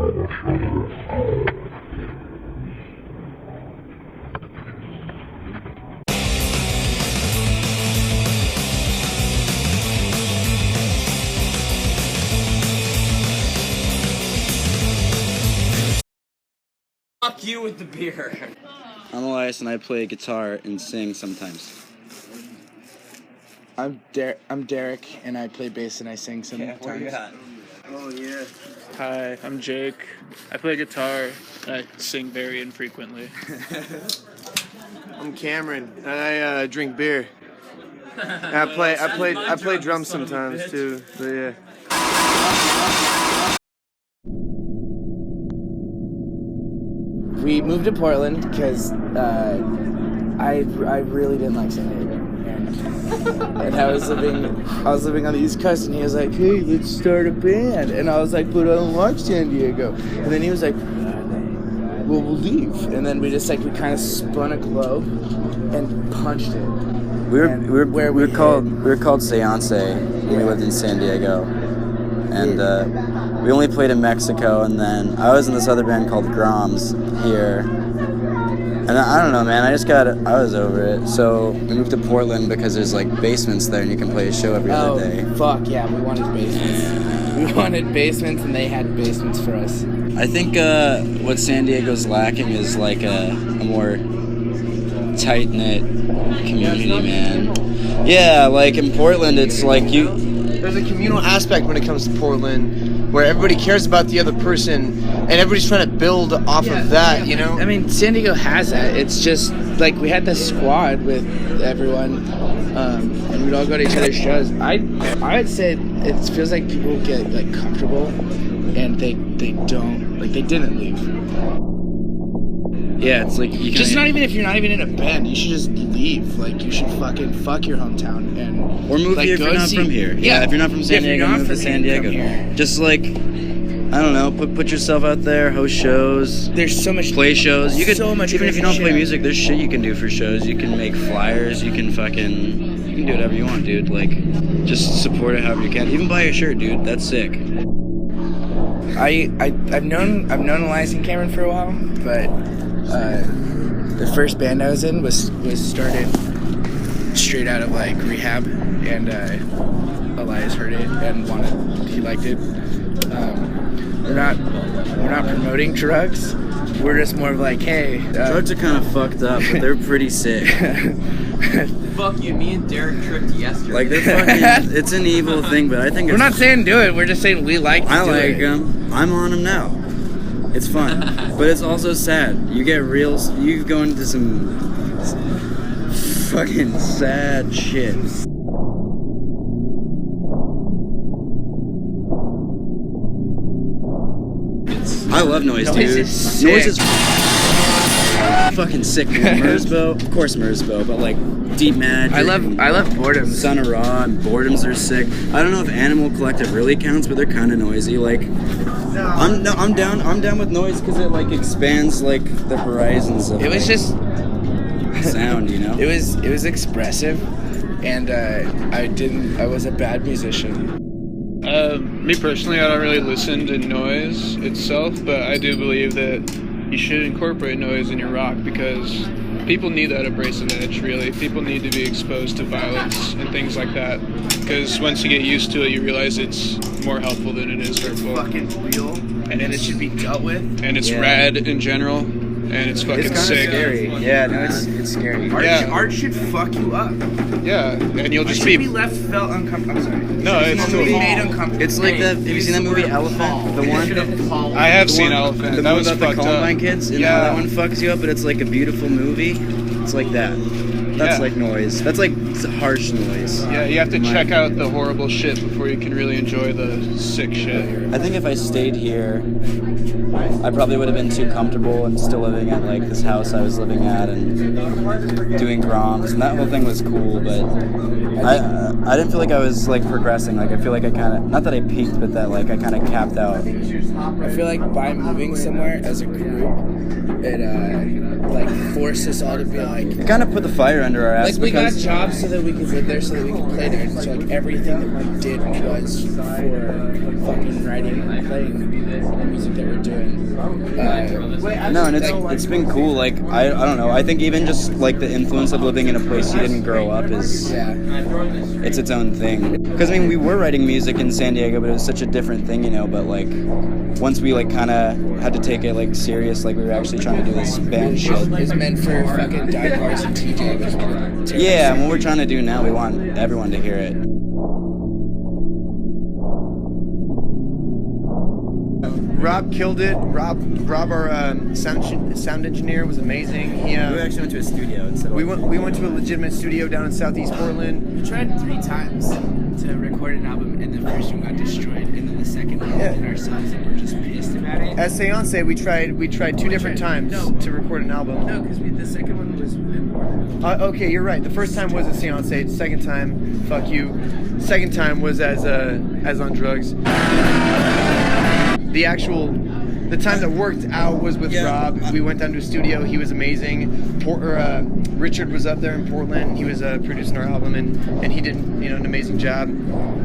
Fuck you with the beer. I'm Elias and I play guitar and sing sometimes. I'm Derek and I play bass and I sing sometimes. Oh yeah. Hi, I'm Jake. I play guitar and I sing very infrequently. I'm Cameron and I drink beer. And I play drums sometimes too. But yeah. We moved to Portland because I really didn't like San Diego, and I was living on the East Coast, and he was like, "Hey, let's start a band," and I was like, "But I don't like San Diego," and then he was like, "Well, we'll leave," and then we kind of spun a globe and punched it. We were called Seance when we lived in San Diego, and we only played in Mexico, and then I was in this other band called Groms here, and I don't know, man, I was over it, so we moved to Portland because there's like basements there and you can play a show every other day. Fuck yeah, we wanted basements. Yeah. We wanted basements and they had basements for us. I think what San Diego's lacking is like a more tight-knit community, man. Yeah, like in Portland it's like There's a communal aspect when it comes to Portland where everybody cares about the other person and everybody's trying to build off of that, you know? I mean, San Diego has that. It's just, like, we had this squad with everyone, and we'd all go to each other's shows. I would say it feels like people get, like, comfortable, and they don't, like, they didn't leave. yeah, it's like you Just not even if you're not even in a band, you should just leave. Like, you should fucking fuck your hometown and or move like, here if you're not from here. Yeah, if you're not from San Diego, move to San Diego. Just like, I don't know, put yourself out there, host shows. There's so much play shows. You could so much even if you don't shit. play music, there's shit you can do for shows. You can make flyers. You can do whatever you want, dude. Like, just support it however you can. Even buy a shirt, dude. That's sick. I've known Elias and Cameron for a while, but the first band I was in was started straight out of like rehab, and Elias heard it and he liked it. We're not promoting drugs. We're just more of like, hey, drugs are kind of fucked up, but they're pretty sick. Fuck you, me and Derek tripped yesterday. Like they're fucking. It's an evil thing, but I think we're not saying do it. We're just saying we like. I like them. I'm on them now. It's fun, but it's also sad. You go into some fucking sad shit. I love Noise, dude. Noise is fucking sick. Merzbow, of course Merzbow, but like Deep Magic. I love Boredoms. Son of Ra and Boredoms are sick. I don't know if Animal Collective really counts, but they're kind of noisy. Like, I'm down with Noise because it like expands like the horizons of. It was just sound, you know. It was expressive, and I was a bad musician. Me personally, I don't really listen to noise itself, but I do believe that you should incorporate noise in your rock because people need that abrasive edge, really. People need to be exposed to violence and things like that because once you get used to it, you realize it's more helpful than it is hurtful. It's fucking real, and it should be dealt with. And it's rad in general, and it's fucking sick. Scary. Yeah, no, it's scary. Art should fuck you up. Yeah, and you'll just be left felt uncomfortable. I'm sorry. No, it's too made uncomfortable. It's like have you seen that movie Elephant? The one? I have seen Elephant. The That one was about the fucked up. Columbine kids? And how that one fucks you up, but it's like a beautiful movie. It's like that. That's like noise. That's like harsh noise. Yeah, you have to check out the horrible shit before you can really enjoy the sick shit. I think if I stayed here, I probably would have been too comfortable and still living at like this house I was living at and doing Groms, and that whole thing was cool, but I didn't feel like I was like progressing. Like I feel like I kind of, not that I peaked, but that like I kind of capped out. I feel like by moving somewhere as a group, it like forced us all to be like. It kind of put the fire under our ass. Like we got because jobs so that we could live there, so that we could play there. So like everything that we did was for fucking writing and playing the music that we're doing. No, and it's been cool. Like I don't know. I think even just like the influence of living in a place you didn't grow up is it's its own thing. Because I mean, we were writing music in San Diego, but it was such a different thing, you know. But like once we like kind of had to take it like serious, like we were actually trying to do this band shit. It's meant for fucking dive bars and TJ. Yeah, and what we're trying to do now, we want everyone to hear it. Rob killed it. Rob, our sound engineer, was amazing. He We actually went to a studio instead of we went to a legitimate studio down in Southeast Portland. We tried 3 times to record an album, and the first one got destroyed, and then the second one we did ourselves, and we're just pissed about it. At Seance, we tried 2 different times to record an album. No, because the second one was in Portland. Okay, you're right. The first time was at Seance. The second time, fuck you. Second time was as on drugs. The time that worked out was with Rob. We went down to a studio. He was amazing. Richard was up there in Portland. He was producing our album, and he did an amazing job.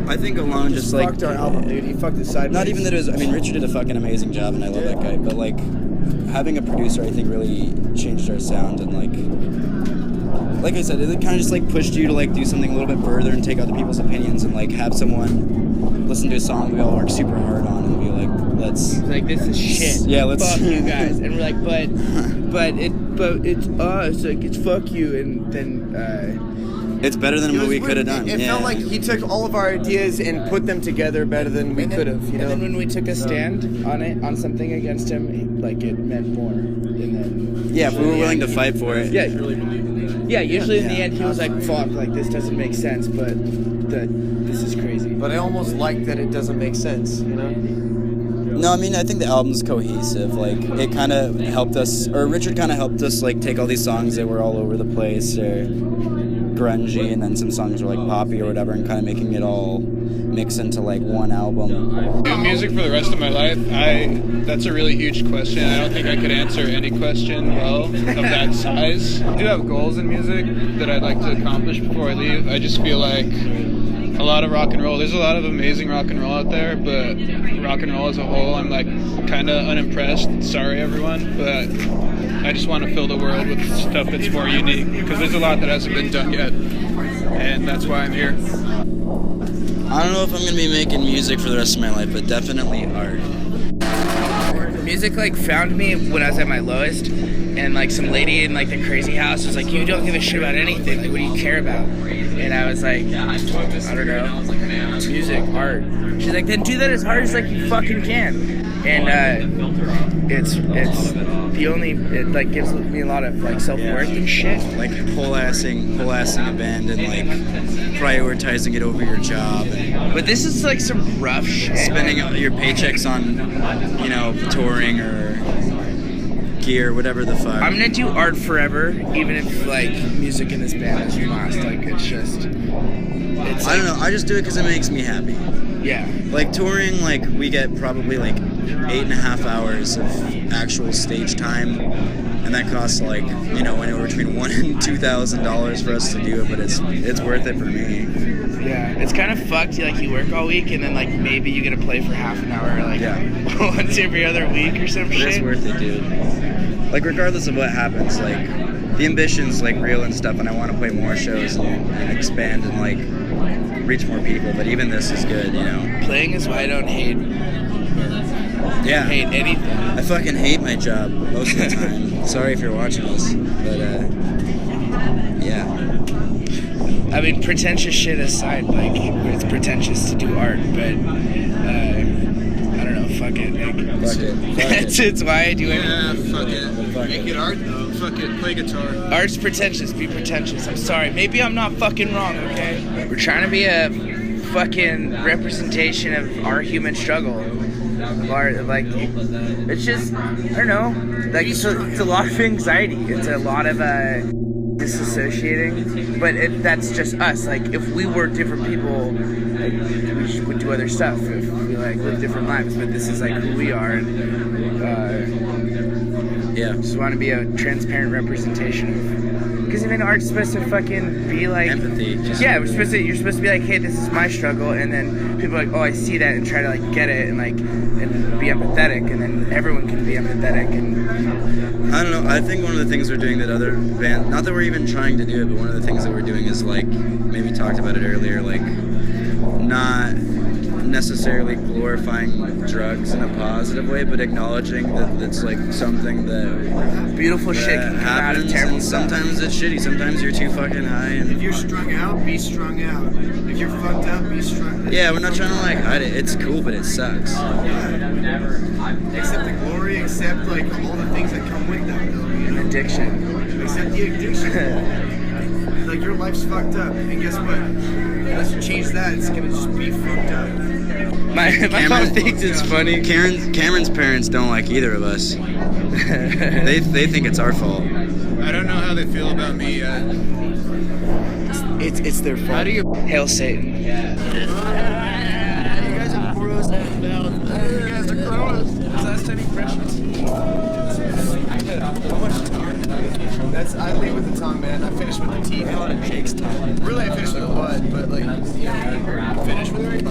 I think alone just like fucked our album, dude. He fucked it sideways. Not even that it was. I mean, Richard did a fucking amazing job, and I love that guy. But like having a producer, I think really changed our sound, and like I said, it kind of just like pushed you to like do something a little bit further and take other people's opinions and like have someone listen to a song we all work super hard on and be like, let's. Like, this is shit. Yeah, let's. Fuck you guys. And we're like, but it's us. Like, it's fuck you. And then it's better than what we could have done. It felt like he took all of our ideas and put them together better than we could have. You know. And then when we took a stand on something against him, like it meant more. And then if we were willing to fight for it. Yeah, usually in the end he was like, fuck, like this doesn't make sense, but this is crazy. But I almost like that it doesn't make sense, you know? No, I mean, I think the album's cohesive. Like, it kind of helped us, or Richard kind of helped us, like, take all these songs that were all over the place, or grungy, and then some songs were, like, poppy or whatever, and kind of making it all mix into, like, one album. Do music for the rest of my life? That's a really huge question. I don't think I could answer any question well of that size. I do have goals in music that I'd like to accomplish before I leave. I just feel like a lot of rock and roll. There's a lot of amazing rock and roll out there, but rock and roll as a whole, I'm like kind of unimpressed. Sorry, everyone, but I just want to fill the world with stuff that's more unique because there's a lot that hasn't been done yet, and that's why I'm here. I don't know if I'm gonna be making music for the rest of my life, but definitely art. Music like found me when I was at my lowest, and like some lady in like the crazy house was like, you don't give a shit about anything, like what do you care about? And I was like, I don't know, music, art. She's like, then do that as hard as like you fucking can. And it's the only, it like gives me a lot of like self-worth and shit. Like pull-assing a band and like prioritizing it over your job. But this is like some rough shit. Spending your paychecks on, you know, touring or gear, whatever the fuck. I'm gonna do art forever, even if like music in this band is lost. Like it's just, I don't know. I just do it because it makes me happy. Yeah. Like touring, like we get probably like 8.5 hours of actual stage time, and that costs like, you know, anywhere between $1,000 and $2,000 for us to do it. But it's worth it for me. Yeah, it's kind of fucked. Like you work all week, and then like maybe you get to play for half an hour, like once every other week or some shit. It's worth it, dude. Like regardless of what happens, like the ambition's like real and stuff, and I want to play more shows and expand and like reach more people. But even this is good, you know. Playing is why I don't hate. Yeah. Hate anything. I fucking hate my job most of the time. Sorry if you're watching this, but yeah. I mean, pretentious shit aside, like it's pretentious to do art, but I don't know. Fuck it. Like, Fuck it. It's why I do anything. Yeah, fuck it. Make it art though. Fuck it. Play guitar. Art's pretentious. Be pretentious. I'm sorry. Maybe I'm not fucking wrong. Okay. We're trying to be a fucking representation of our human struggle. Like, it's just, I don't know, like it's a lot of anxiety, it's a lot of disassociating, but that's just us. Like if we were different people, like, we would do other stuff if we like live different lives, but this is like who we are, and Yeah. Just want to be a transparent representation of. Because even art's supposed to fucking be like Empathy. Yeah, you're supposed to be like, hey, this is my struggle, and then people are like, oh, I see that, and try to like get it and like and be empathetic, and then everyone can be empathetic. And I don't know. I think one of the things we're doing that other bands, not that we're even trying to do it, but one of the things that we're doing is like, maybe talked about it earlier, like not necessarily glorifying drugs in a positive way, but acknowledging that it's like something that beautiful shit can come out of happens, terrible and stuff. sometimes it's shitty. Sometimes you're too fucking high. And If you're strung out, be strung out. If you're fucked up, be strung out. yeah, we're not trying to like hide it. It's cool, but it sucks. Accept the glory, accept like all the things that come with that though, you know? Addiction. Accept the addiction. Like your life's fucked up, and guess what? Unless you change that, it's gonna just be fucked up. My mom thinks it's funny. Cameron's parents don't like either of us. They think it's our fault. I don't know how they feel about me yet. It's their fault. How do you? Hail Satan. You guys are gross as hell. You guys are gross. Last time you brushed That's I lead with the tongue, man. I finish with the teeth. Jake's tongue. Really, I finish with the butt, but like, finish with the